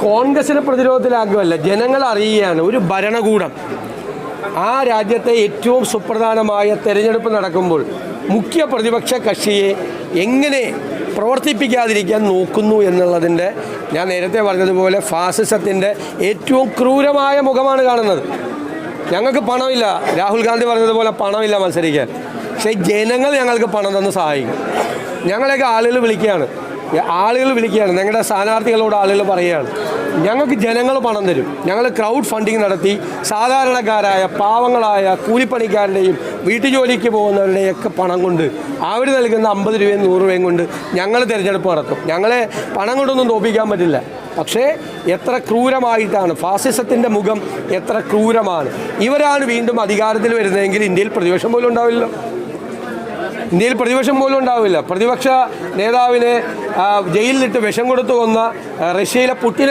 കോൺഗ്രസിനെ പ്രതിരോധത്തിലാക്കുകയല്ല, ജനങ്ങൾ അറിയുകയാണ് ഒരു ഭരണകൂടം ആ രാജ്യത്തെ ഏറ്റവും സുപ്രധാനമായ തെരഞ്ഞെടുപ്പ് നടക്കുമ്പോൾ മുഖ്യ പ്രതിപക്ഷ കക്ഷിയെ എങ്ങനെ പ്രവർത്തിപ്പിക്കാതിരിക്കാൻ നോക്കുന്നു എന്നുള്ളതിൻ്റെ, ഞാൻ നേരത്തെ പറഞ്ഞതുപോലെ ഫാസിസത്തിൻ്റെ ഏറ്റവും ക്രൂരമായ മുഖമാണ് കാണുന്നത്. ഞങ്ങൾക്ക് പണമില്ല, രാഹുൽ ഗാന്ധി പറഞ്ഞതുപോലെ പണമില്ല മത്സരിക്കാൻ, പക്ഷേ ജനങ്ങൾ ഞങ്ങൾക്ക് പണം തന്ന് സഹായിക്കും. ഞങ്ങളെയൊക്കെ ആളുകൾ വിളിക്കുകയാണ്, ഞങ്ങളുടെ സ്ഥാനാർത്ഥികളോട് ആളുകൾ പറയുകയാണ്, ഞങ്ങൾക്ക് ജനങ്ങൾ പണം തരും. ഞങ്ങൾ ക്രൗഡ് ഫണ്ടിങ് നടത്തി സാധാരണക്കാരായ പാവങ്ങളായ കൂലിപ്പണിക്കാരുടെയും വീട്ടുജോലിക്ക് പോകുന്നവരുടെയൊക്കെ പണം കൊണ്ട്, അവർ നൽകുന്ന 50 രൂപയും 100 രൂപയും കൊണ്ട് ഞങ്ങൾ തിരഞ്ഞെടുപ്പ് നടത്തും. ഞങ്ങളെ പണം കൊണ്ടൊന്നും തോൽപ്പിക്കാൻ പറ്റില്ല. പക്ഷേ എത്ര ക്രൂരമായിട്ടാണ് ഫാസിസത്തിൻ്റെ മുഖം, എത്ര ക്രൂരമാണ്. ഇവരാണ് വീണ്ടും അധികാരത്തിൽ വരുന്നതെങ്കിൽ ഇന്ത്യയിൽ പ്രതിപക്ഷം പോലും ഉണ്ടാവില്ല. പ്രതിപക്ഷ നേതാവിനെ ജയിലിലിട്ട് വിഷം കൊടുത്തു കൊന്ന റഷ്യയിലെ പുട്ടിനെ